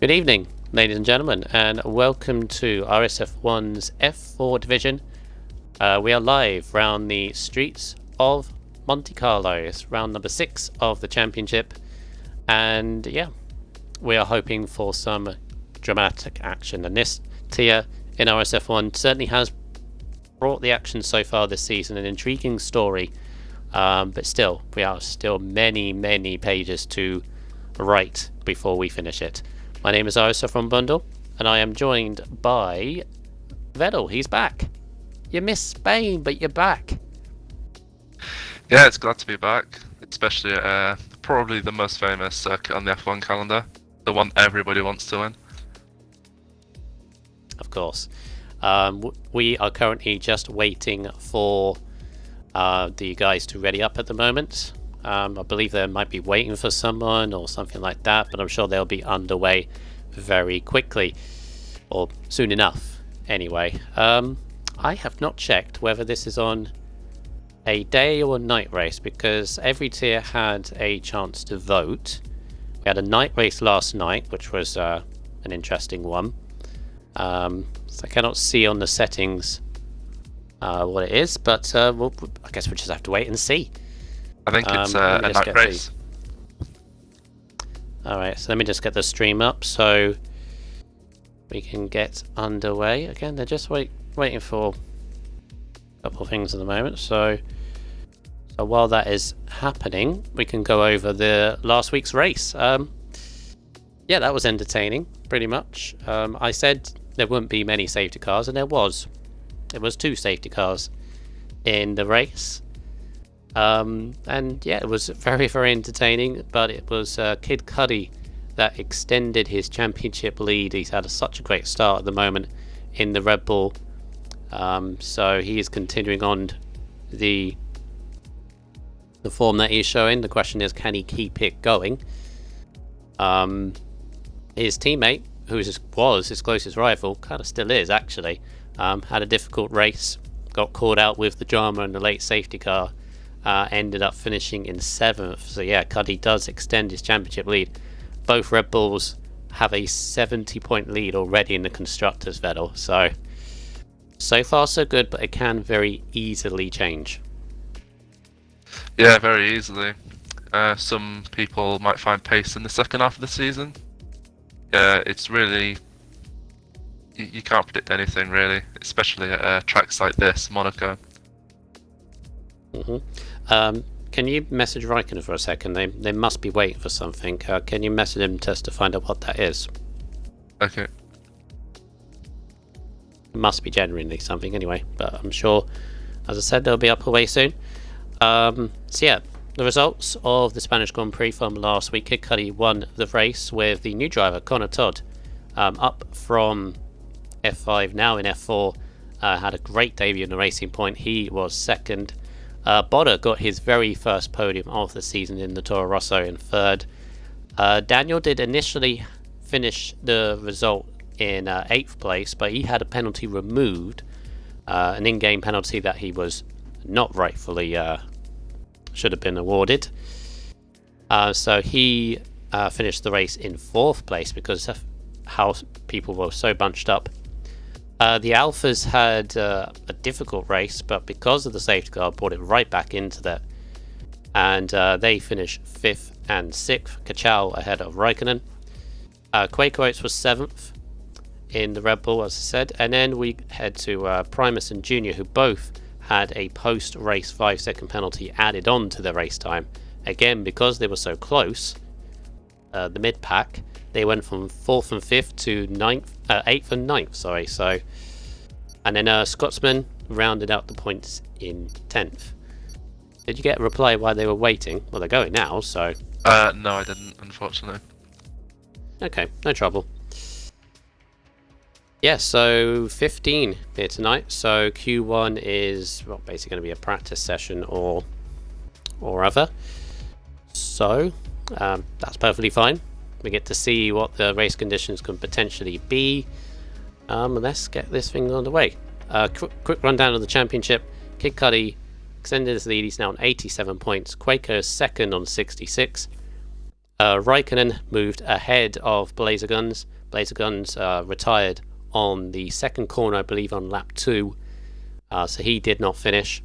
Good evening, ladies and gentlemen, and welcome to RSF1's F4 division. We are live round the streets of Monte Carlo. It's round number 6 of the championship, and yeah, we are hoping for some dramatic action. And this tier in RSF1 certainly has brought the action so far this season, an intriguing story, but still, we are still many pages to write before we finish it. My name is RSF1 Bundle, and I am joined by Vettel. He's back. You missed Spain, but you're back. Yeah, it's glad to be back, especially at probably the most famous circuit on the F1 calendar, the one everybody wants to win. Of course. We are currently just waiting for the guys to ready up at the moment. I believe they might be waiting for someone or something like that, but I'm sure they'll be underway very quickly, or soon enough anyway. I have not checked whether this is on a day or night race, because every tier had a chance to vote. We had a night race last night, which was an interesting one. So I cannot see on the settings what it is, but I guess we'll just have to wait and see. I think it's a night race. Alright, so let me just get the stream up so we can get underway. Again, they're just waiting for a couple of things at the moment. So while that is happening, we can go over the last week's race. Yeah, that was entertaining, pretty much. I said there wouldn't be many safety cars, and there was. There was 2 safety cars in the race. And yeah, it was very entertaining, but it was Kid Cudi that extended his championship lead. He's had such a great start at the moment in the Red Bull, so he is continuing on the form that he's showing. The question is, can he keep it going? His teammate, who was his closest rival, kind of still is actually, had a difficult race, got caught out with the drama in the late safety car. Ended up finishing in 7th. So yeah, Cudi does extend his championship lead. Both Red Bulls have a 70-point lead already in the Constructors, Vettel. So far so good, but it can very easily change. Yeah, very easily. Some people might find pace in the second half of the season. It's really... You can't predict anything, really, especially at tracks like this, Monaco. Can you message Raikkonen for a second? They must be waiting for something. Can you message him just to find out what that is? Okay. It must be genuinely something anyway, but I'm sure, as I said, they'll be up away soon. So yeah, the results of the Spanish Grand Prix from last week. Kid Cudi won the race with the new driver, Connor Todd, up from F5, now in F4. Had a great debut in the Racing Point. He was second. Bodder got his very first podium of the season in the Toro Rosso in 3rd. Daniel did initially finish the result in 8th place, but he had a penalty removed, an in-game penalty that he was not rightfully should have been awarded. So he finished the race in 4th place because of how people were so bunched up. The Alphas had a difficult race, but because of the safety car, brought it right back into that. And they finished 5th and 6th. Kachal ahead of Raikkonen. Quaker Oats was 7th in the Red Bull, as I said. And then we head to Primus and Junior, who both had a post-race 5-second penalty added on to their race time. Again, because they were so close, the mid-pack, they went from 4th and 5th to 8th and 9th, sorry. So, and then Scotsman rounded out the points in 10th. Did you get a reply why they were waiting? Well, they're going now, so... No, I didn't, unfortunately. Okay, no trouble. Yeah, so 15 here tonight. So Q1 is basically going to be a practice session or other. So that's perfectly fine. We get to see what the race conditions can potentially be. Let's get this thing on the way. Quick rundown of the championship. Kid Cudi extended his lead. He's now on 87 points. Quaker is second on 66. Raikkonen moved ahead of Blazer Guns. Blazer Guns retired on the second corner, I believe, on lap 2. So he did not finish.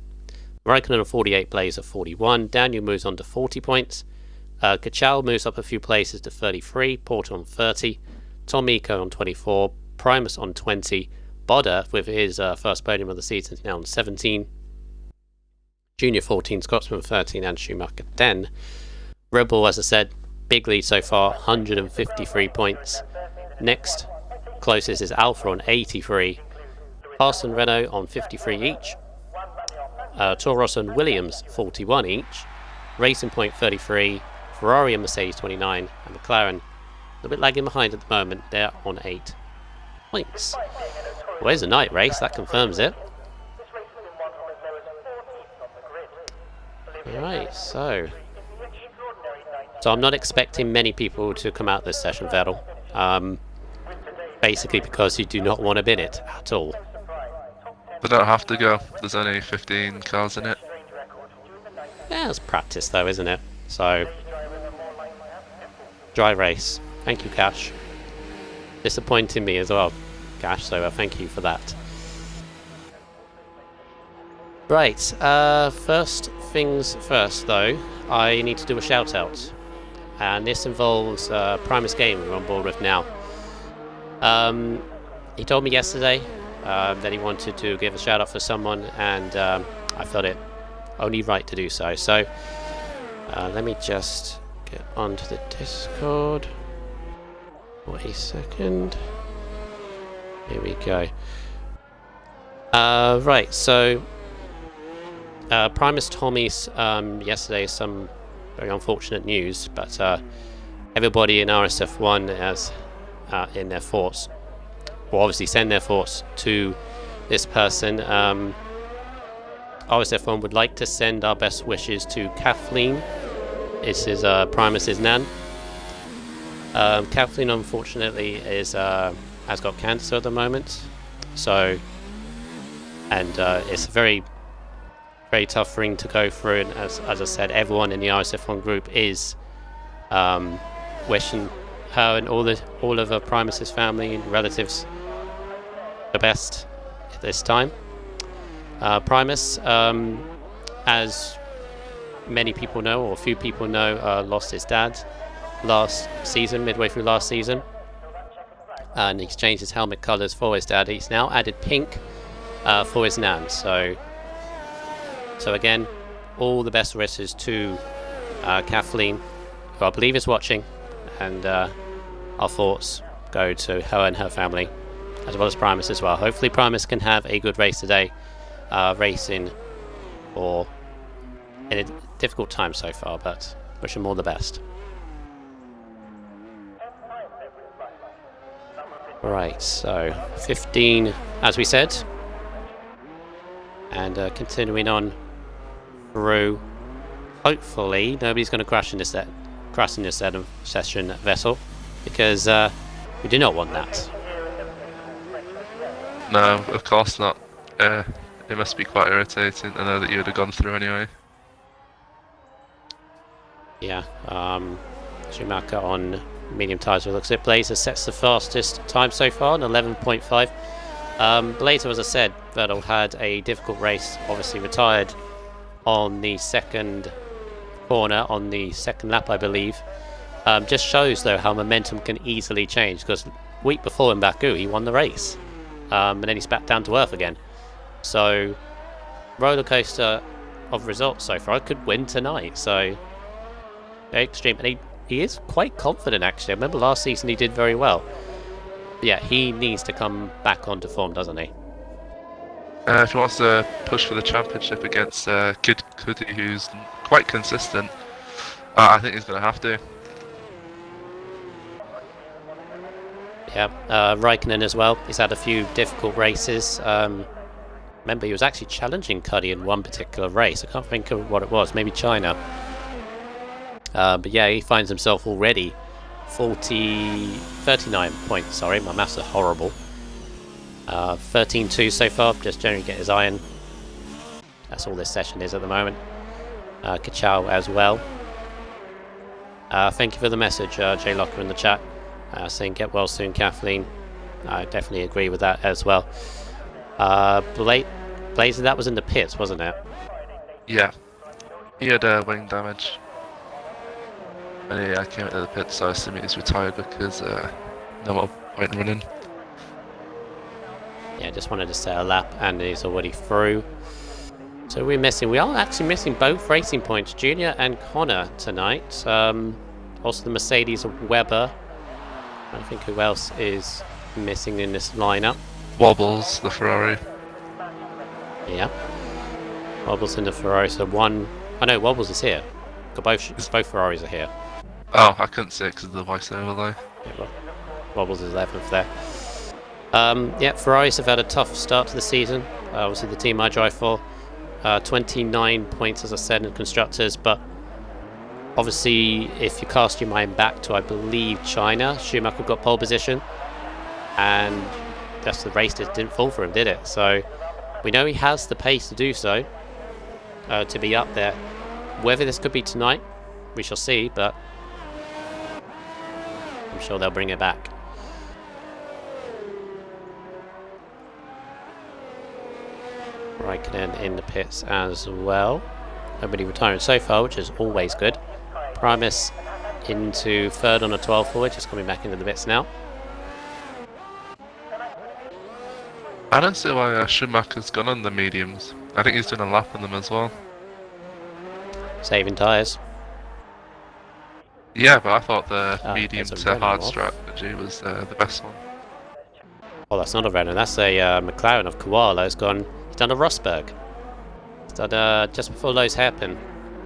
Raikkonen on 48, Blazer 41. Daniel moves on to 40 points. Kachal moves up a few places to 33. Porter on 30. Tom Eco on 24. Primus on 20. Bodder, with his first podium of the season, is now on 17. Junior 14, Scotsman 13, and Schumacher 10. Red Bull, as I said, big lead so far, 153 points. Next closest is Alfa on 83. Haas and Renault on 53 each. Toro Rosso and Williams 41 each. Racing Point 33. Ferrari and Mercedes 29. And McLaren a little bit lagging behind at the moment. They're on 8 points. Well, it's a night race, that confirms it. Alright, so I'm not expecting many people to come out this session, Vettel. Basically because you do not want to bin it at all. They don't have to go. There's only 15 cars in it. Yeah, it's practice though, isn't it? So, dry race. Thank you, Cash. Disappointing me as well, Cash, so thank you for that. Right, first things first though, I need to do a shout out. And this involves Primus Game, we're on board with now. He told me yesterday that he wanted to give a shout out for someone, and I felt it only right to do so. So let me just get onto the Discord. Wait a second. Here we go. Right, so Primus told me yesterday some very unfortunate news, but everybody in RSF1 has in their thoughts, will obviously send their thoughts to this person. RSF1 would like to send our best wishes to Kathleen. This is Primus's nan. Kathleen, unfortunately, has got cancer at the moment, so it's a very, very tough thing to go through. And as I said, everyone in the RSF1 group is wishing her and all of her Primus's family and relatives the best at this time. Primus, as many people know, or a few people know, lost his dad last season, midway through last season, and he's changed his helmet colours for his dad. He's now added pink for his nan. So again, all the best wishes to Kathleen, who I believe is watching, and our thoughts go to her and her family, as well as Primus as well. Hopefully Primus can have a good race today, racing in a difficult time so far, but wish him all the best. Right, so 15 as we said, and continuing on through. Hopefully nobody's going to crash in this session, Vettel, because we do not want that. No, of course not. It must be quite irritating. I know that you would have gone through anyway. Yeah, Schumacher on medium tyres by the looks of it. Blazer sets the fastest time so far, an 11.5. Blazer, as I said, Vettel had a difficult race, obviously retired on the second corner, on the second lap, I believe. Just shows, though, how momentum can easily change, because week before in Baku, he won the race. And then he's back down to earth again. So, roller coaster of results so far. Could win tonight, so very extreme. And he is quite confident, actually. I remember last season he did very well. But yeah, he needs to come back onto form, doesn't he? If he wants to push for the championship against Kid Cudi, who's quite consistent, I think he's going to have to. Yeah, Raikkonen as well. He's had a few difficult races. Remember, he was actually challenging Cudi in one particular race. I can't think of what it was. Maybe China. But yeah, he finds himself already 39 points. Sorry, my maths are horrible. 13-2 so far. Just generally get his iron. That's all this session is at the moment. Kachal as well. Thank you for the message, Jay Locker in the chat, saying get well soon, Kathleen. I definitely agree with that as well. Blazer, that was in the pits, wasn't it? Yeah. He had wing damage. And yeah, I came into the pit, so I assume he's retired because no more point in running. Yeah, just wanted to set a lap, and he's already through. So we are actually missing both racing points, Junior and Connor tonight. Also the Mercedes Weber. I think who else is missing in this lineup. Wobbles, the Ferrari. Yeah. Wobbles in the Ferrari, so one... I know Wobbles is here. Both Ferraris are here. Oh, I couldn't see it because of the voice overlay. Yeah, well, Wobbles is 11th there. Yeah, Ferraris have had a tough start to the season. Obviously the team I drive for. 29 points, as I said, in constructors, but obviously if you cast your mind back to, I believe, China, Schumacher got pole position, and that's the race that didn't fall for him, did it? So we know he has the pace to do so, to be up there. Whether this could be tonight, we shall see, but I'm sure they'll bring it back. Raikkonen in the pits as well. Nobody retiring so far, which is always good. Primus into third on a 12 forward, just coming back into the pits now. I don't see why Schumacher's gone on the mediums. I think he's doing a lap on them as well. Saving tyres. Yeah, but I thought the medium there's a to Renault hard off. strategy was the best one. Oh, that's not a Renault, that's a McLaren of Koala. He's done a Rosberg. He's done just before those hairpin.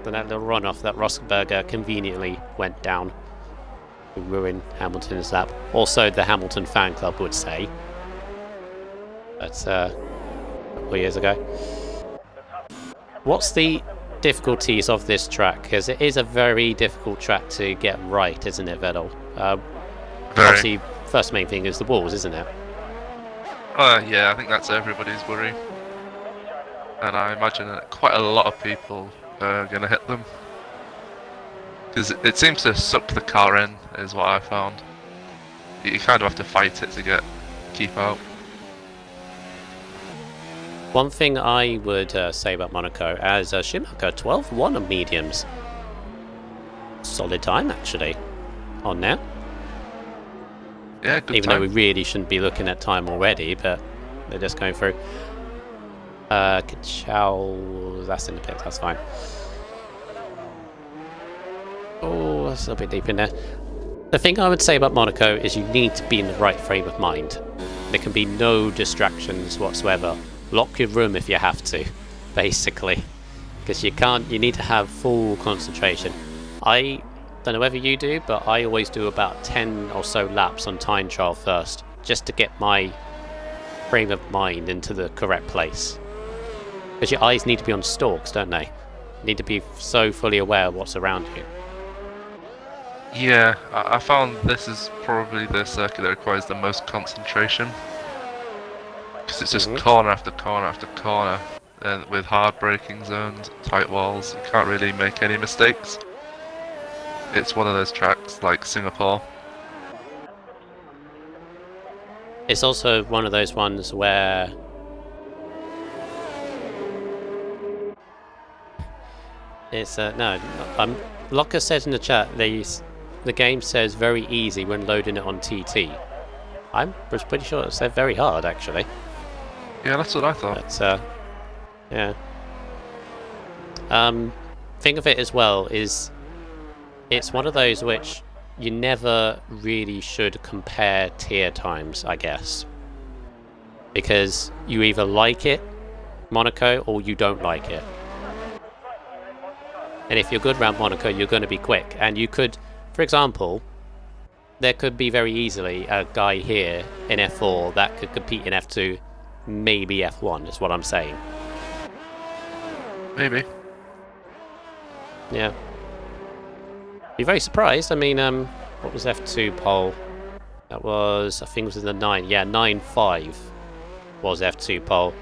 Then that little run off, that Rosberg conveniently went down to ruin Hamilton's lap. Also, the Hamilton fan club would say. That's a couple of years ago. What's the difficulties of this track? Because it is a very difficult track to get right, isn't it, Vettel? Obviously, first main thing is the walls, isn't it? Yeah, I think that's everybody's worry. And I imagine that quite a lot of people are going to hit them. Because it seems to suck the car in, is what I found. You kind of have to fight it to keep out. One thing I would say about Monaco, as Schumacher 12-1 on mediums. Solid time, actually, on there. Yeah, good Even time. though we really shouldn't be looking at time already, but they're just going through. Kachow, that's in the pit, that's fine. Oh, that's a bit deep in there. The thing I would say about Monaco is you need to be in the right frame of mind. There can be no distractions whatsoever. Lock your room if you have to, basically. Because you need to have full concentration. I don't know whether you do, but I always do about 10 or so laps on time trial first, just to get my frame of mind into the correct place. Because your eyes need to be on stalks, don't they? You need to be so fully aware of what's around you. Yeah, I found this is probably the circuit that requires the most concentration. Because it's just corner after corner after corner, and with hard braking zones, tight walls, you can't really make any mistakes. It's one of those tracks like Singapore. It's also one of those ones where it's Locker says in the chat the game says very easy when loading it on TT. I was pretty sure it said very hard, actually. Yeah, that's what I thought. But yeah. Thing of it as well is it's one of those which you never really should compare tier times, I guess. Because you either like it, Monaco, or you don't like it. And if you're good around Monaco, you're going to be quick. And you could, for example, there could be very easily a guy here in F4 that could compete in F2, maybe F1, is what I'm saying. Maybe. Yeah. Be very surprised. I mean, what was F2 pole? That was, I think it was in the 9. Yeah, 9.5 was F2 pole.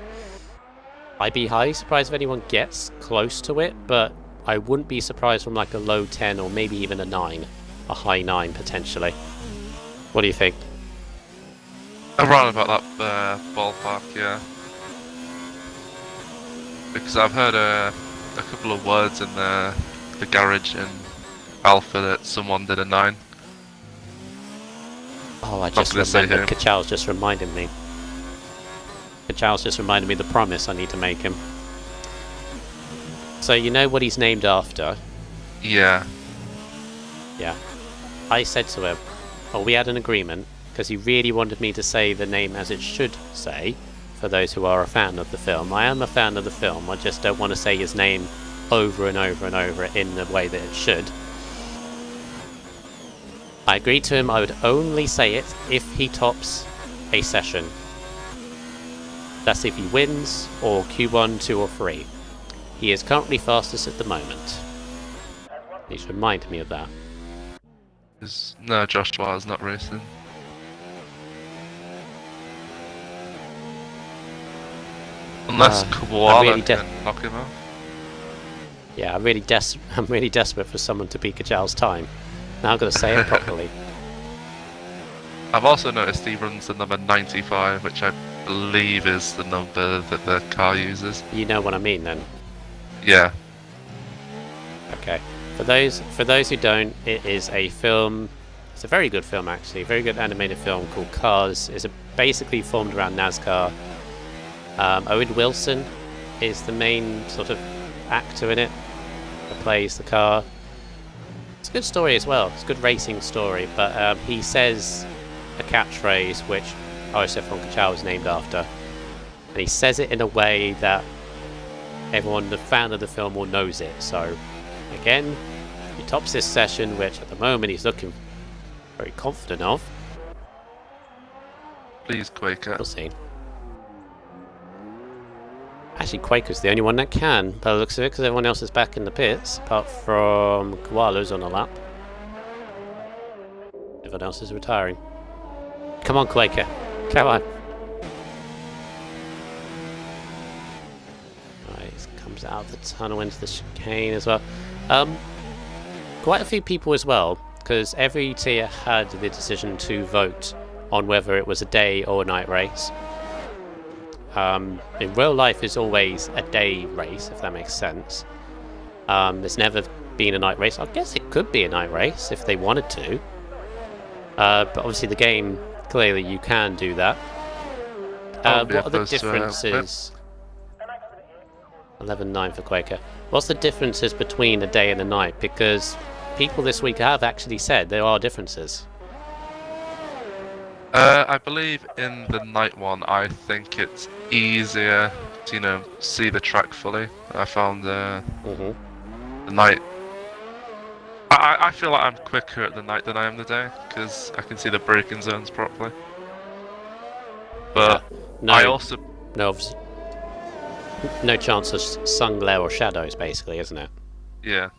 I'd be highly surprised if anyone gets close to it, but I wouldn't be surprised from like a low 10 or maybe even a 9. A high 9 potentially. What do you think? Around about that ballpark, yeah. Because I've heard a couple of words in the garage in Alpha that someone did a 9. Oh, I just remembered. Kachal's just reminded me. Kachal's just reminded me of the promise I need to make him. So you know what he's named after? Yeah. Yeah. I said to him, oh, we had an agreement, because he really wanted me to say the name as it should say, for those who are a fan of the film. I am a fan of the film, I just don't want to say his name over and over and over in the way that it should. I agreed to him I would only say it if he tops a session. That's if he wins, or Q1, 2 or 3. He is currently fastest at the moment. He's reminded me of that. No, Joshua is not racing. Unless Koala can knock him off. Yeah, I'm really desperate for someone to beat Kachal's time. Now I've got to say it properly. I've also noticed he runs the number 95, which I believe is the number that the car uses. You know what I mean then? Yeah. Okay. For those who don't, it is a film. It's a very good film actually, a very good animated film called Cars. It's basically formed around NASCAR. Owen Wilson is the main sort of actor in it that plays the car. It's a good story as well. It's a good racing story, but he says a catchphrase which RSF1 Kachal was named after, and he says it in a way that everyone, the fan of the film, will knows it. So again, he tops this session, which at the moment he's looking very confident of. Please, Quaker. We'll see. Actually, Quaker's the only one that can, by the looks of it, because everyone else is back in the pits, apart from Koala's on a lap. Everyone else is retiring. Come on, Quaker. Come on. Right, he comes out of the tunnel into the chicane as well. Quite a few people as well, because every tier had the decision to vote on whether it was a day or a night race. In real life, it's always a day race, if that makes sense. There's never been a night race. I guess it could be a night race if they wanted to. But obviously the game, clearly you can do that. What are the differences? 11-9 for Quaker. What's the differences between a day and a night? Because people this week have actually said there are differences. I believe in the night one, I think it's easier to, see the track fully. I found the night... I feel like I'm quicker at the night than I am the day, because I can see the braking zones properly. But no, I also... No chance of sun glare or shadows, basically, isn't it? Yeah.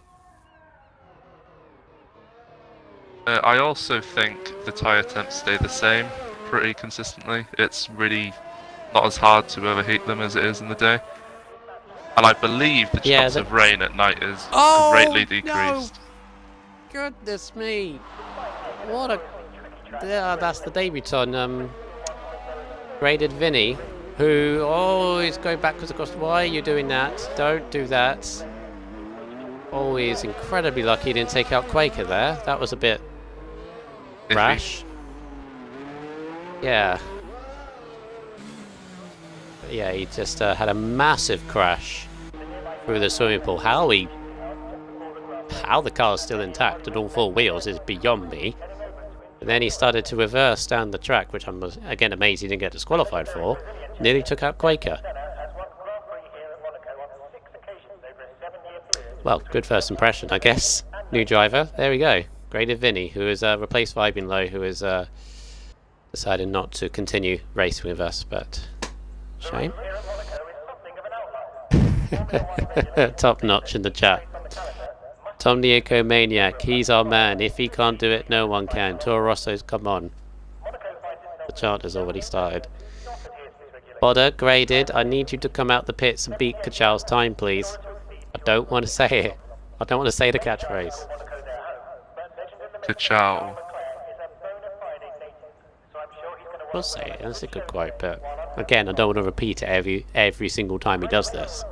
I also think the tyre temps stay the same pretty consistently. It's really not as hard to overheat them as it is in the day. And I believe the chance of rain at night is greatly decreased. No. Goodness me! What a... Yeah, that's the debutant, Graded Vinny, who always going backwards across... Why are you doing that? Don't do that. Always incredibly lucky he didn't take out Quaker there. That was a bit... rash. Yeah. But yeah, he just had a massive crash through the swimming pool. How the car is still intact and all 4 wheels is beyond me. And then he started to reverse down the track, which I'm again amazed he didn't get disqualified for. Nearly took out Quaker. Well, good first impression, I guess. New driver. There we go. Graded Vinny, who has replaced Vibing Low, who has decided not to continue racing with us, but shame. Top notch in the chat. Tom the Eco Maniac, he's our man. If he can't do it, no one can. Toro Rosso's come on. The chant has already started. Bodder, Graded, I need you to come out the pits and beat Kachal's time, please. I don't want to say it. I don't want to say the catchphrase. Ka-chow. We'll say it. That's a good quote, but again, I don't want to repeat it every single time he does this.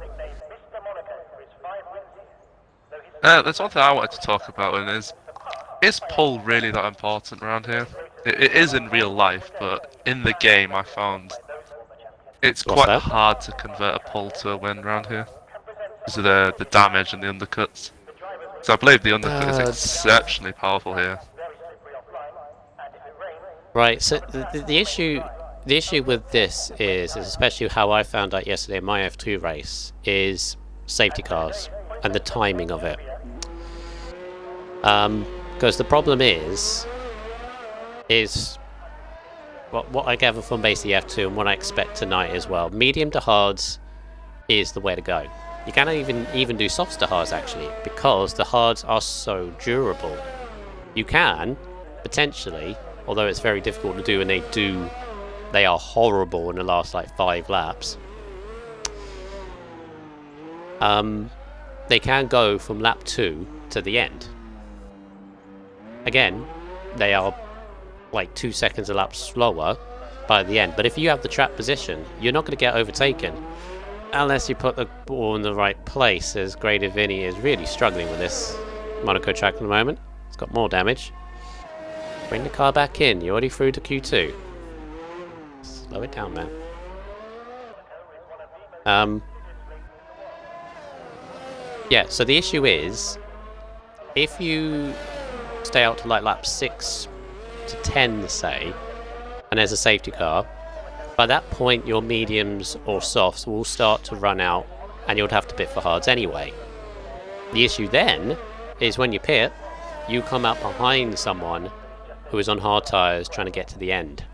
There's one thing I wanted to talk about, and is pull really that important around here? It is in real life, but in the game I found it's What's quite that? hard to convert a pull to a win around here. Because of the damage and the undercuts. So I believe the undercut is exceptionally powerful here. Right, so the issue with this is especially how I found out yesterday in my F2 race, is safety cars and the timing of it. Because the problem is what I gather from basically F2 and what I expect tonight as well. Medium to hards is the way to go. You can't even do softs to hards actually, because the hards are so durable. You can potentially, although it's very difficult to do, and they are horrible in the last like 5 laps. They can go from lap 2 to the end. Again, they are like 2 seconds a lap slower by the end, but if you have the trap position, you're not going to get overtaken unless you put the ball in the right place, as Grady Vinny is really struggling with this Monaco track at the moment. It's got more damage. Bring the car back in. You're already through to Q2. Slow it down, man. Yeah, so the issue is, if you stay out to like lap 6 to 10, say, and there's a safety car, by that point your mediums or softs will start to run out and you'll have to pit for hards anyway. The issue then is when you pit, you come out behind someone who is on hard tyres trying to get to the end.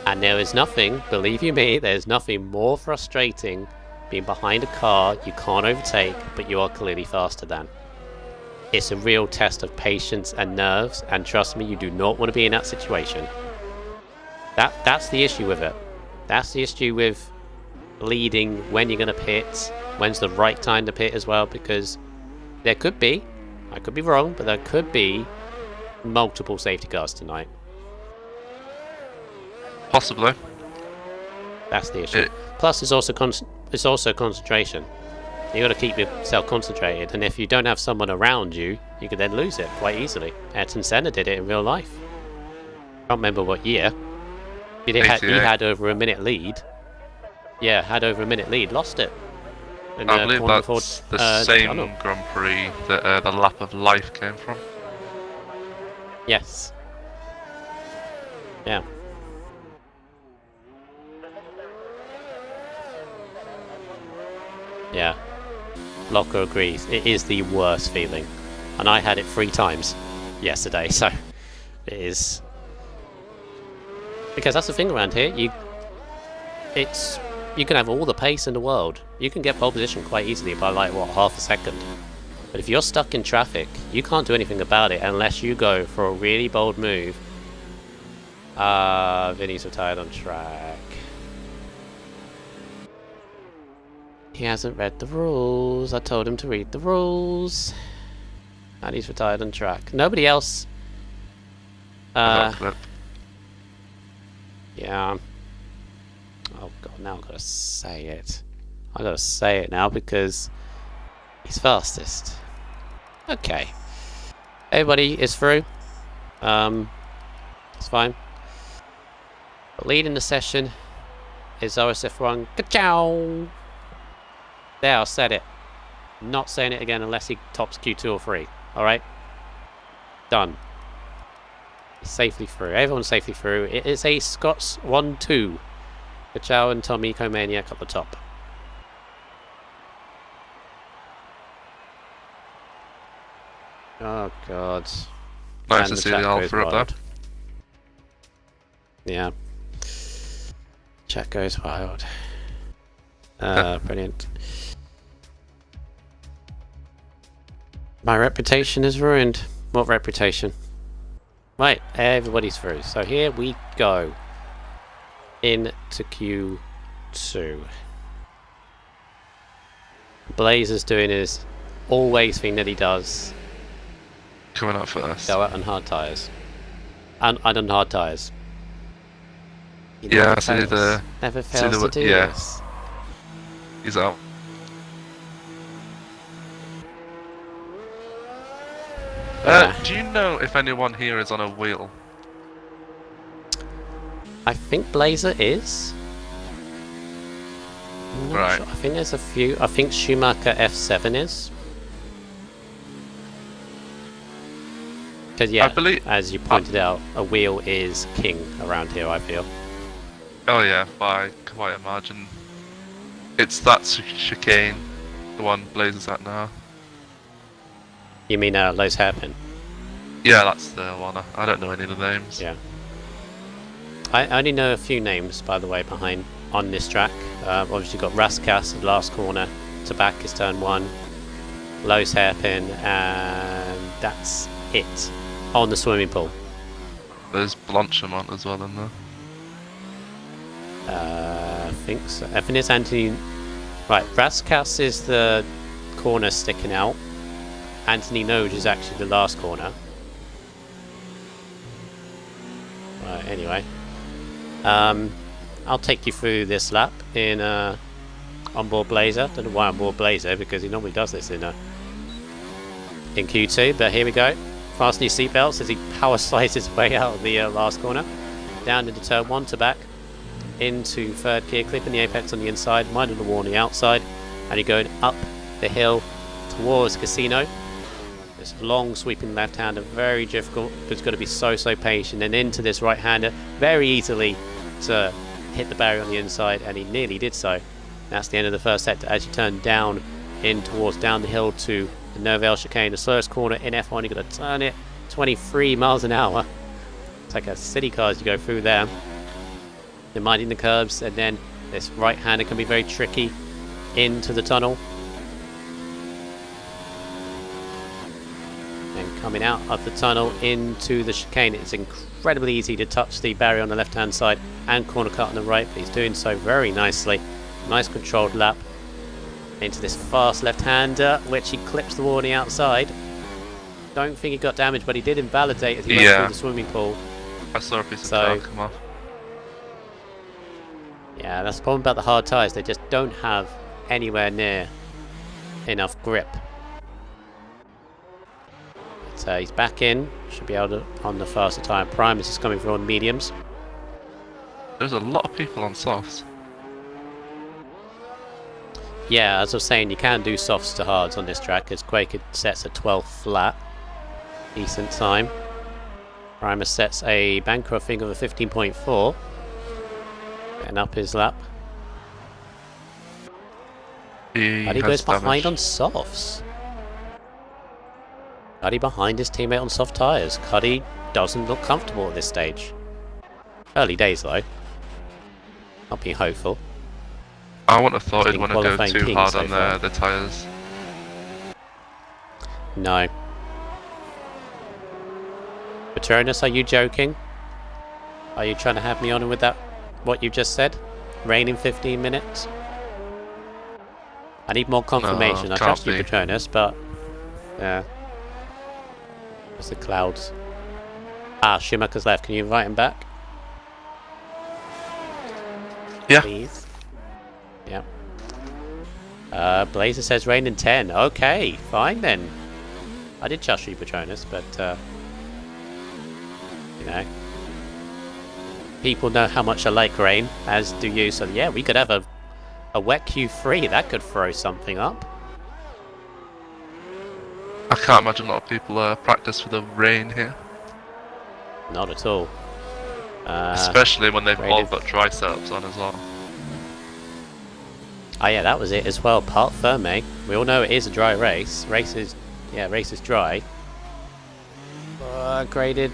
And there is nothing, believe you me, there's nothing more frustrating being behind a car you can't overtake, but you are clearly faster than. It's a real test of patience and nerves, and trust me, you do not want to be in that situation. That's the issue with it. That's the issue with leading, when you're going to pit, when's the right time to pit as well, because there could be, I could be wrong, but there could be multiple safety cars tonight. Possibly. That's the issue. Plus, it's also concentration. You got to keep yourself concentrated, and if you don't have someone around you, you could then lose it quite easily. Ayrton Senna did it in real life. I can't remember what year. He had over a minute lead. Yeah, had over a minute lead, lost it. I believe that's the same Grand Prix that the Lap of Life came from. Yes. Yeah. Yeah. Locker agrees. It is the worst feeling. And I had it 3 times yesterday, so it is. Because that's the thing around here, you can have all the pace in the world. You can get pole position quite easily by like, what, half a second. But if you're stuck in traffic, you can't do anything about it unless you go for a really bold move. Vinny's retired on track. He hasn't read the rules. I told him to read the rules. And he's retired on track. Nobody else. Yeah. Oh god, now I've got to say it. I've got to say it now because he's fastest. Okay. Everybody is through. It's fine. But leading the session is RSF1. Ka-chow! There, I said it. Not saying it again unless he tops Q2 or 3. Alright? Done. He's safely through. Everyone's safely through. It is a Scots 1-2. Ka-chow and Tommy Komaniak at the top. Oh god. Nice to see the Alpha up there. Yeah. Chat goes wild. Brilliant. My reputation is ruined. What reputation? Right, everybody's through. So here we go. Into Q2. Blaze is doing his always think that he does Coming up first. go out on hard tyres. And on hard tyres. He Yeah, never see fails. the- Never see fails the- to do yeah. this. He's out. Do you know if anyone here is on a wheel? I think Blazer is. I'm not Right. sure. I think there's a few. I think Schumacher F7 is. Because yeah, I believe- as you pointed out, a wheel is king around here, I feel. Oh yeah, by quite a margin. It's that chicane, the one Blazer's at now. You mean Lowe's Hairpin? Yeah, that's the one. I don't know any of the names. Yeah. I only know a few names, by the way, behind on this track. Obviously, you've got Raskas, the last corner. To back is turn 1. Lowe's Hairpin, and that's it. On the swimming pool. There's Blanchamont as well in there. I think so. I think it's Anthony. Right, Raskas is the corner sticking out. Anthony Noge is actually the last corner. Right, anyway. I'll take you through this lap in onboard Blazer. Don't know why onboard Blazer, because he normally does this in Q2, but here we go. Fasten your seatbelts as he power slides his way out of the last corner. Down into turn 1 to back. Into third gear, clipping the apex on the inside, minding the wall on the outside. And you're going up the hill towards Casino. This long sweeping left-hander, very difficult, but it's got to be so patient. And into this right-hander, very easily to hit the barrier on the inside, and he nearly did so. That's the end of the first sector as you turn down down the hill to the Novell chicane, the slowest corner in F1. You've got to turn it 23 miles an hour. It's like a city car as you go through there. You're minding the curbs, and then this right-hander can be very tricky into the tunnel. And coming out of the tunnel into the chicane, it's incredibly easy to touch the barrier on the left-hand side and corner cut on the right, but he's doing so very nicely. Nice controlled lap into this fast left-hander, which he clips the wall on the outside. Don't think he got damaged, but he did invalidate as he went through the swimming pool. I saw a piece of car come off. Yeah, that's the problem about the hard tyres. They just don't have anywhere near enough grip. So he's back in. Should be able to on the faster tyre. Primus is coming through on mediums. There's a lot of people on softs. Yeah, as I was saying, you can do softs to hards on this track, as Quaker sets a 12 flat. Decent time. Primus sets a banker, I think, of a 15.4. Getting up his lap. He goes behind damage. on softs. Cuddy behind his teammate on soft tyres. Cuddy doesn't look comfortable at this stage. Early days though. Not being hopeful. I wouldn't have thought he'd Been want to go qualifying too king hard so on far. the tyres. No. Patronus, are you joking? Are you trying to have me on with that? What you just said? Rain in 15 minutes? I need more confirmation. No, I can't trust you, be. Patronus, but yeah. It's the clouds. Ah, Schumacher's left. Can you invite him back? Yeah. Please. Yep. Blazer says rain in 10. Okay, fine then. I did trust you, Patronus, but you know, people know how much I like rain, as do you. So yeah, we could have a wet Q3. That could throw something up. I can't imagine a lot of people practice for the rain here. Not at all. Especially when they've all graded. got dry setups on as well. Oh yeah, that was it as well. Part Ferme. We all know it is a dry race. Race is dry. Graded.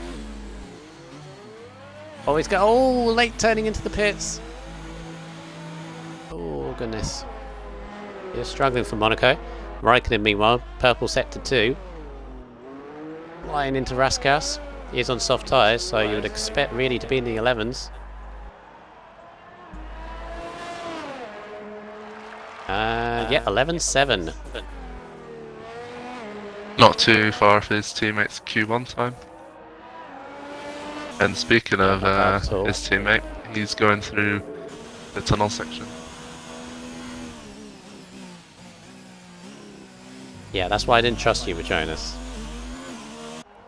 Oh, he's got late turning into the pits. Oh goodness. You're struggling for Monaco. Raikkonen meanwhile, purple sector 2. Flying into Raskas. He is on soft tyres, so you would expect really to be in the 11s. Yeah, 11-7. Not too far off his teammate's Q1 time. And speaking of his teammate, he's going through the tunnel section. Yeah, that's why I didn't trust you with Jonas.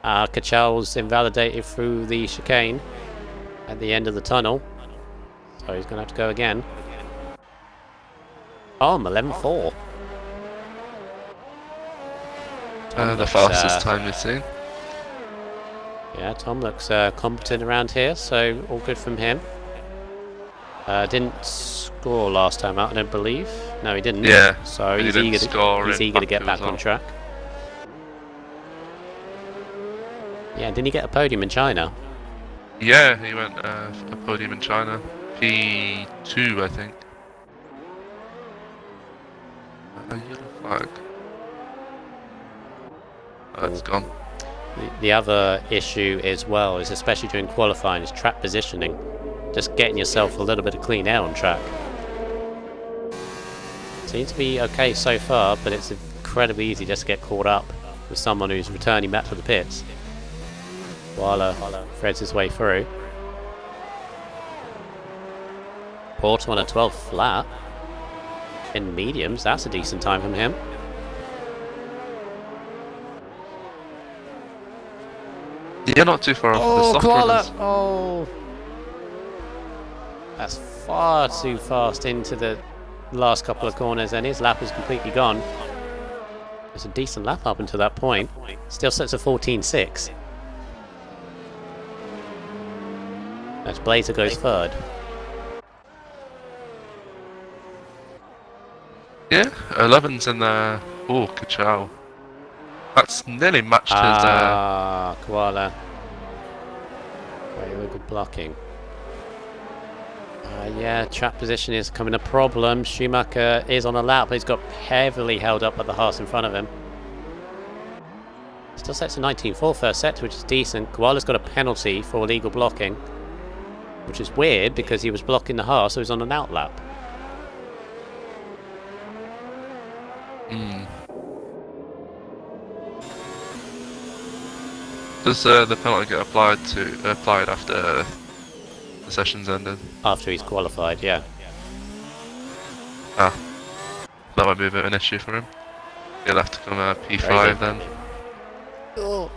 Kachal's invalidated through the chicane at the end of the tunnel. So he's going to have to go again. Tom, 11.4. The fastest time we've seen. Yeah, Tom looks competent around here, so all good from him. Didn't score last time out, I don't believe. No, he didn't. Yeah, so he's eager to get back on track. Yeah, didn't he get a podium in China? Yeah, he went a podium in China. P2, I think. A yellow flag. Oh, it's gone. The other issue as well is, especially during qualifying, is track positioning. Just getting yourself a little bit of clean air on track. Seems to be okay so far, but it's incredibly easy just to get caught up with someone who's returning back to the pits while threads his way through. Porter on a 12 flat in mediums. That's a decent time from him. Yeah, not too far off the soft runners. Oh, that's far too fast into the last couple of corners, and his lap is completely gone. It's a decent lap up until that point. Still sets a 14.6. That's Blazer goes third. Yeah, 11's in there. Oh, Kachal. That's nearly matched his. Koala. Very good blocking. Yeah, track position is becoming a problem. Schumacher is on a lap, but he's got heavily held up by the Haas in front of him. Still sets a 19.4 first set, which is decent. Koala's got a penalty for illegal blocking, which is weird because he was blocking the Haas, so he's on an out lap. Does the penalty get applied after the session's ended? After he's qualified, yeah. Ah, that might be a bit of an issue for him. He'll have to come P5 then. Oh.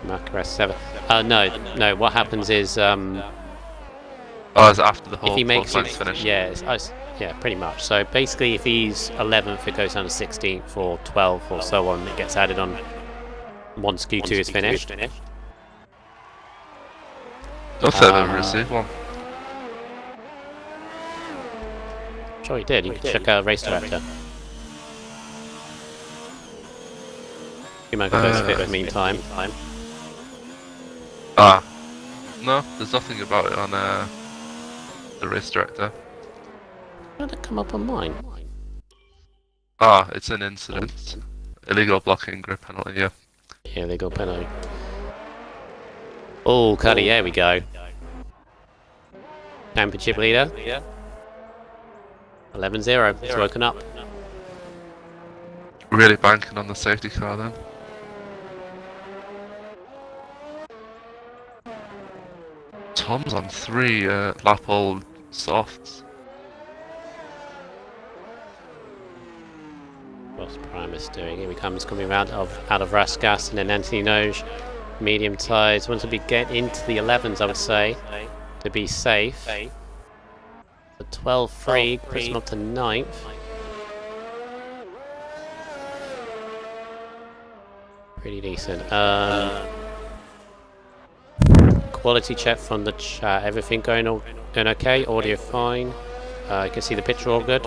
Mark S7. No. What happens is oh, it's after the whole if he makes it, finished. Yeah, pretty much. So basically, if he's 11th, it goes down to 16th or 12th or so on. It gets added on once Q2 is finished. I thought I've ever received one. Sure he did. You can check out Race Director. You might go to fit in the meantime. No, there's nothing about it on the Race Director. How did it come up on mine? It's an incident. Illegal blocking, grip penalty, yeah. Yeah, illegal penalty. Oh, Cuddy, there we go. Championship leader. 11-0. It's woken up. Really banking on the safety car then. Tom's on 3 lap old softs. What's Primus doing? Here he comes, coming out of Raskas, and then Anthony Noge, medium tyres. Want to get into the 11s, I would say, to be safe. The 12-3 puts him up to 9th. Pretty decent. Quality check from the chat. Everything going okay? Audio fine. You can see the picture all good.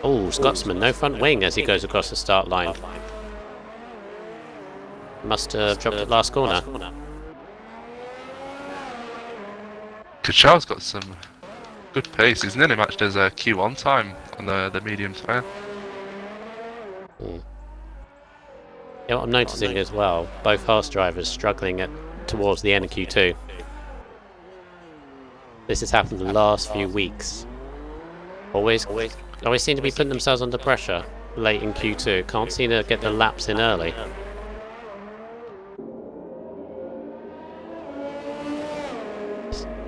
Oh, Scotsman, no front wing as he goes across the start line. Must have dropped at last corner. Kachal's got some good pace. He's nearly matched his Q1 time on the medium tyre. Yeah, what I'm noticing as well, both Haas drivers struggling towards the end of Q2. This has happened the last few weeks. Always seem to be putting themselves under pressure late in Q2. Can't seem to get the laps in early.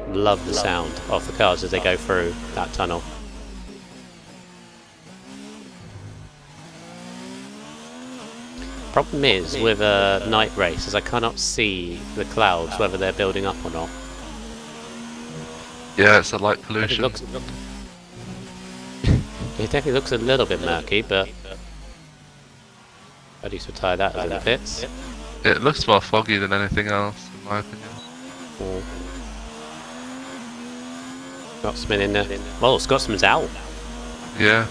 Love the sound of the cars as they go through that tunnel. Problem is with a night race is I cannot see the clouds whether they're building up or not. Yeah, it's a light pollution. It definitely looks a little bit murky, but at least we'll tie that as in the pits. It looks more foggy than anything else, in my opinion. Scotsman in there. Well, Scotsman's out. Yeah.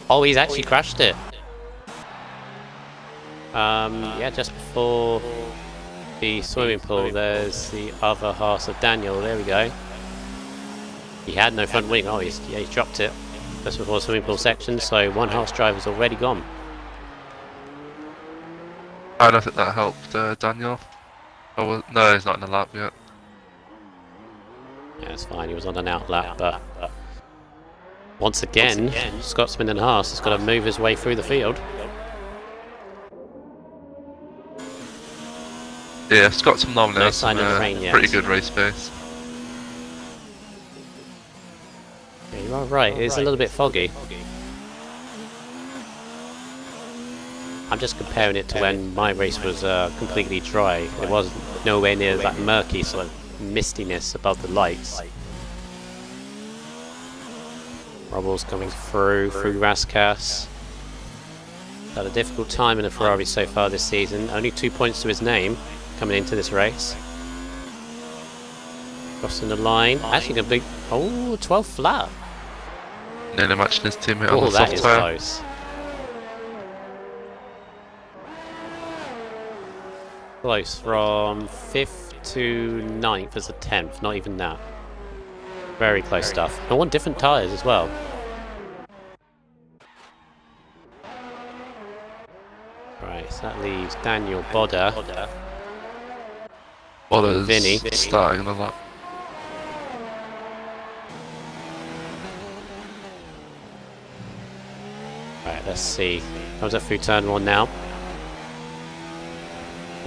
Oh, he's actually crashed it. Yeah, just before the swimming pool, there's the other half of Daniel. There we go. He had no front wing. Oh, he's dropped it just before the swimming pool section. So one half driver's already gone. I don't think that helped Daniel. Oh, no, he's not in the lap yet. Yeah, it's fine. He was on an out lap, but once again, Scotsman and Haas has got to move his way through the field. Yeah, Scotsman normally has some rain pretty good race pace. Yeah, you are right. It is a little bit foggy. I'm just comparing it to when my race was completely dry. It was nowhere near that murky sort of mistiness above the lights. Rubble's coming through Raskas. Had a difficult time in a Ferrari so far this season. Only 2 points to his name coming into this race. Crossing the line. Actually going to be... Oh, 12 flat. Nearly matching his teammate on the that soft is tyre. close. Close from 5th to 9th as a 10th, not even that. Very close stuff. I want different tyres as well. Right, so that leaves Daniel Bodder. Bodder's Vinny. starting the lap. Right, let's see. Comes up through turn 1 now.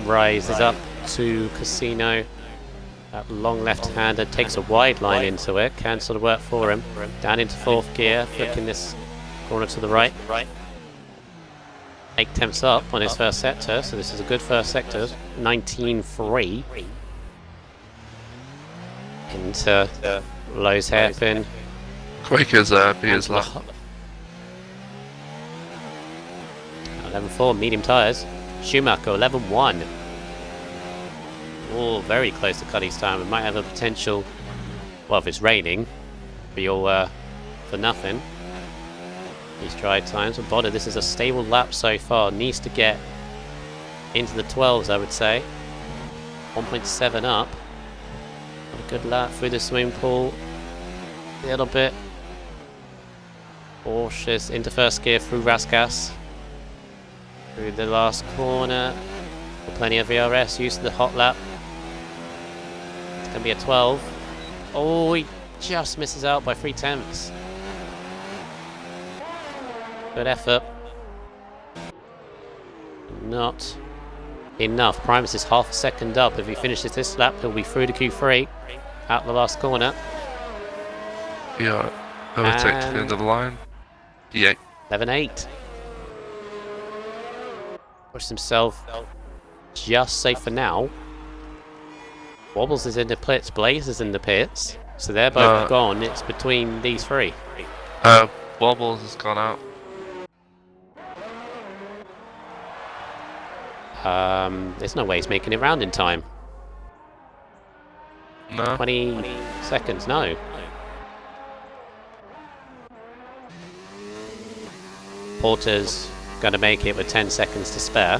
Rises up to Casino. That long left-hander takes a wide line into it. Can sort of work for him. Down into 4th gear, flicking this corner to the right. 8 tenths up on his first sector, so this is a good first sector. 19.3. Into Lowe's hairpin. Quaker's Beer's lap. 11.4, medium tyres. Schumacher, 11.1. Oh, very close to Cuddy's time. We might have a potential, well, if it's raining, be all for nothing. These dry times. But Bodder, this is a stable lap so far. Needs to get into the 12s, I would say. 1.7 up. Got a good lap through the swimming pool. A little bit. Cautious into first gear through Raskas. Through the last corner. Plenty of VRS, used to the hot lap. It's going to be a 12. Oh, he just misses out by 3 tenths. Good effort. Not enough. Primus is half a second up. If he finishes this lap, he'll be through to Q3. Out the last corner. Yeah, overtake to the end of the line. Yeah. 11.8. Pushed himself just safe for now. Wobbles is in the pits, Blaze is in the pits. So they're both gone. It's between these three. Wobbles has gone out. There's no way he's making it round in time. No. 20 seconds, no. Porter's going to make it with 10 seconds to spare.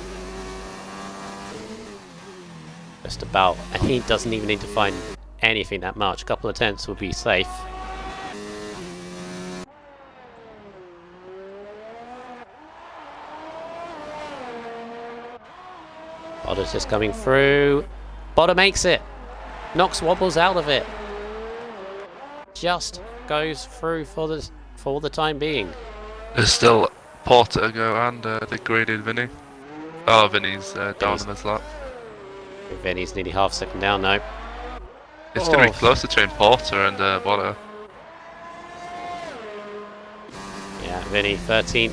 Just about. And he doesn't even need to find anything that much. A couple of tenths would be safe. Bodder's just coming through. Bodder makes it. Knocks Wobbles out of it. just goes through for the time being. There's still Porter to go and the graded Vinny. Oh, Vinny's down in his lap. Vinny's nearly half second down now. It's going to be close between Porter and Botta. Yeah, Vinny 13th.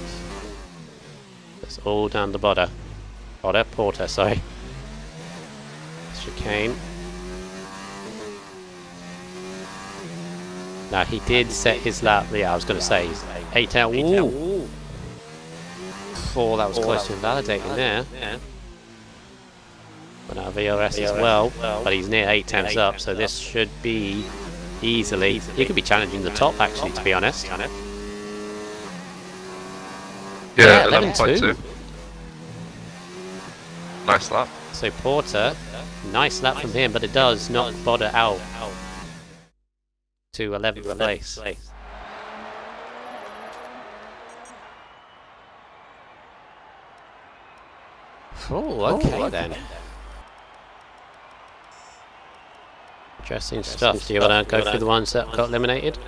It's all down to Botta. Porter, sorry. Chicane. Now he did set his lap. Yeah, I was going to say he's 8 out. Ooh. Oh, that was close to invalidating there. Went out of VRS as well, but he's near 8 tenths up, so this should be easily. He could be challenging the top, actually, to be honest. Yeah, 11.2. Nice lap. So Porter, nice lap from him, but it does knock Botta out to 11th place. Oh, okay then. Interesting stuff. Do you want to go through the ones that got eliminated?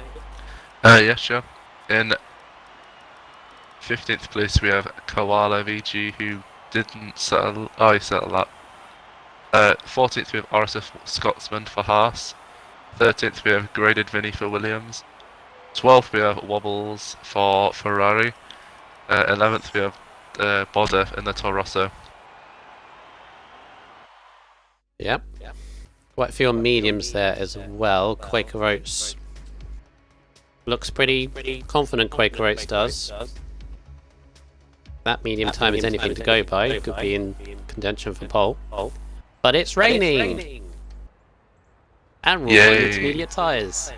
Yeah, sure. In 15th place we have Koala VG, who didn't settle. Oh, he settled that. 14th we have RSF Scotsman for Haas. 13th we have Graded Vinny for Williams. 12th we have Wobbles for Ferrari. 11th we have Botta in the Toro Rosso. Yep. Quite a few mediums there as well. Quaker Oats looks pretty confident. Quaker Oats does. That medium time is anything to go by. Could be in contention for pole. But it's raining! And we're on intermediate tyres.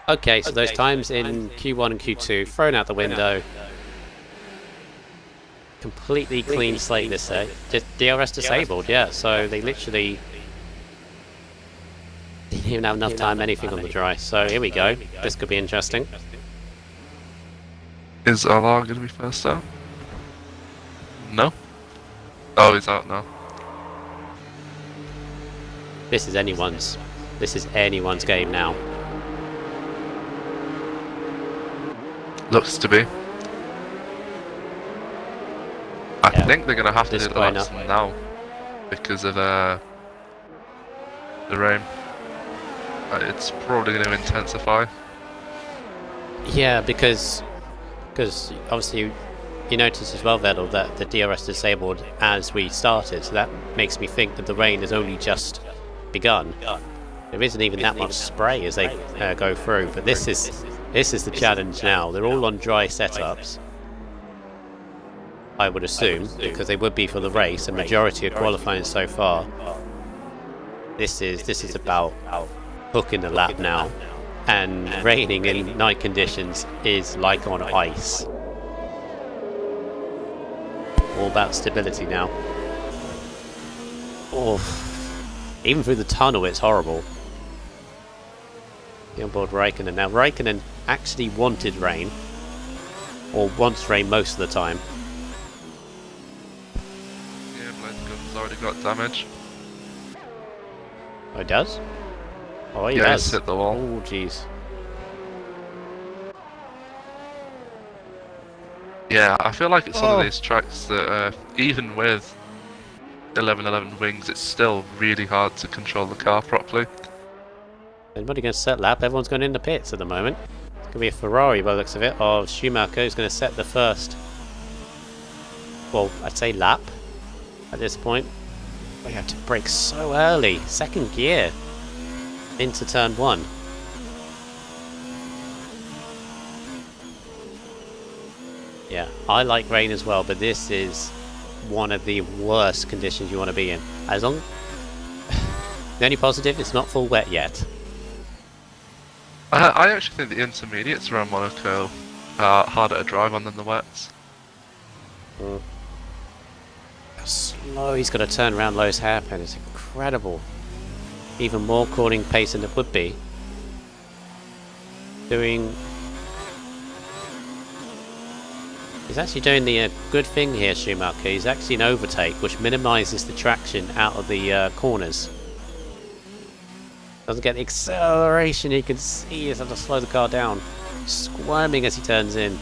Okay, so those times in Q1 and Q2 thrown out the window. Completely clean slate this day. Just DRS disabled, yeah, so they literally didn't even have enough time anything on the dry. So here we go. This could be interesting. Is Alar going to be first out? No? Oh, he's out now. This is anyone's game now. Looks to be. I think they're going to have to do the laps now because of the rain. It's probably going to intensify. Yeah, because obviously you noticed as well, Vettel, that the DRS disabled as we started, so that makes me think that the rain has only just begun. There isn't even that much spray as they go through, but this is the challenge now. They're all on dry setups, I would assume, because they would be for the race. A majority of qualifying so far. This is about hooking the lap now, and raining in night conditions is like on ice. All about stability now. Oh, even through the tunnel, it's horrible. The onboard Raikkonen now. Raikkonen actually wanted rain, or wants rain most of the time. Yeah, Blade's gun's already got damage. Oh, it does? Oh, he does. does. He's hit the wall. Oh, jeez. Yeah, I feel like it's one of these tracks that, even with 1111 wings, it's still really hard to control the car properly. Anybody going to set lap? Everyone's going in the pits at the moment. It's going to be a Ferrari by the looks of it, of Schumacher, who's going to set the first, well, I'd say lap at this point. We have to brake so early. Second gear into turn 1. Yeah, I like rain as well, but this is one of the worst conditions you want to be in. As long... The only positive, it's not full wet yet. I actually think the intermediates around Monaco are harder to drive on than the wets. How slow he's got to turn around Lowe's hairpin. It's incredible. Even more cornering pace than it would be. He's actually doing the good thing here, Schumacher. He's actually an overtake, which minimises the traction out of the corners. Doesn't get the acceleration. You can see he's had to slow the car down. Squirming as he turns in.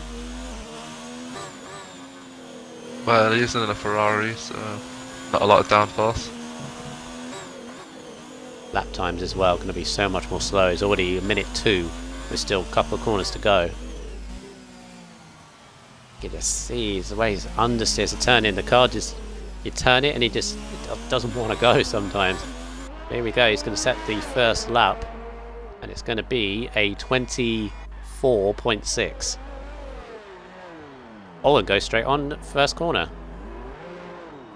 Well, he isn't in a Ferrari, so not a lot of downforce. Lap times as well going to be so much more slow. It's already a minute 2. There's still a couple of corners to go. You can just see the way he's understeers to turn in. The car just, you turn it and it doesn't want to go sometimes. Here we go. He's going to set the first lap, and it's going to be a 24.6. Oh, and go straight on first corner.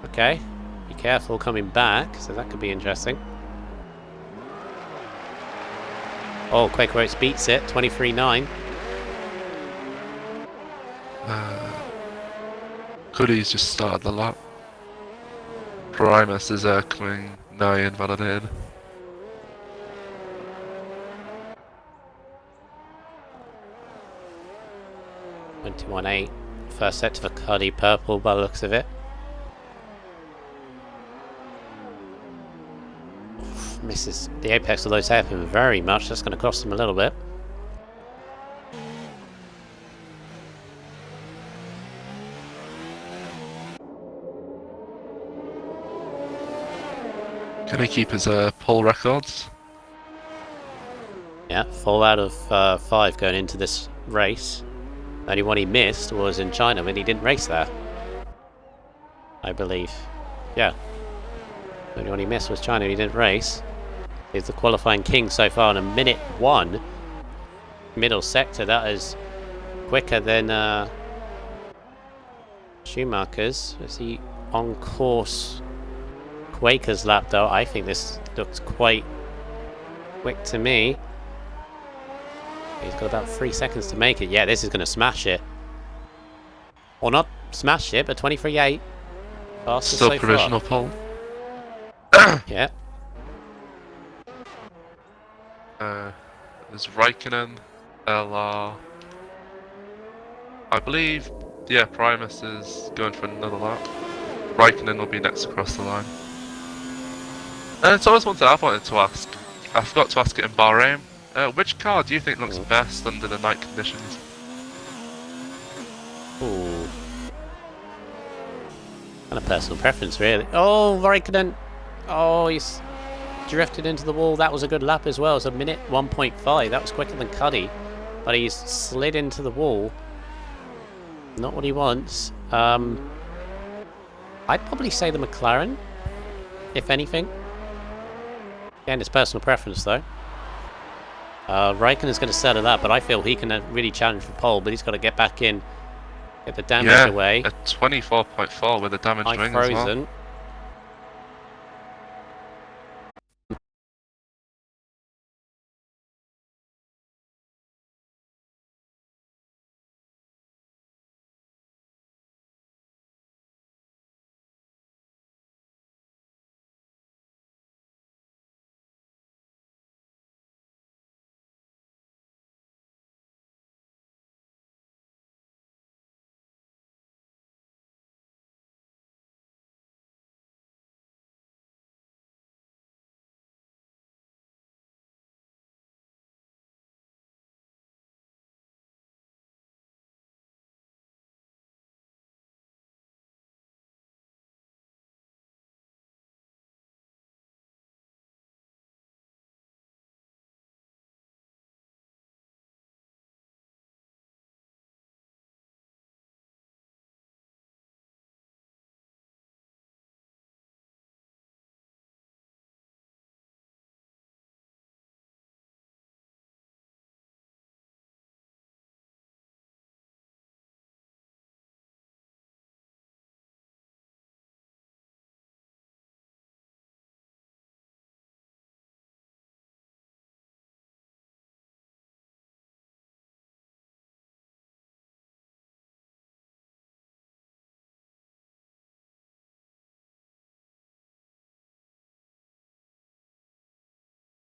Okay, be careful coming back, so that could be interesting. Oh, Quaker Oats beats it, 23.9. Cuddy's just started the lap. Primus is coming now invalidated. $21.8. First set for Cuddy, purple by the looks of it. Oof, misses the apex of those hairpin very much. That's going to cost him a little bit. Can he keep his pole records? Yeah, 4 out of 5 going into this race. The only one he missed was in China when he didn't race there, I believe. Yeah. The only one he missed was China when he didn't race. He's the qualifying king so far in a minute 1. Middle sector, that is quicker than Schumacher's. Is he on course? Quaker's lap though. I think this looks quite quick to me. He's got about 3 seconds to make it. Yeah, this is going to smash it. Or not smash it, but 23.8. Fastest Still so provisional far. pole. Yeah. There's Raikkonen, LR. I believe, yeah, Primus is going for another lap. Raikkonen will be next across the line. And it's always one thing I've wanted to ask. I forgot to ask it in Bahrain. Which car do you think looks best under the night conditions? Ooh. Kind of personal preference, really. Oh, Raikkonen. Oh, he's drifted into the wall. That was a good lap as well. It's a minute 1.5. That was quicker than Cuddy. But he's slid into the wall. Not what he wants. I'd probably say the McLaren, if anything. Again, it's personal preference, though. Raikkonen's going to settle up, but I feel he can really challenge for pole, but he's got to get back in, get the damage away. A 24.4 with a damaged wing frozen. as well.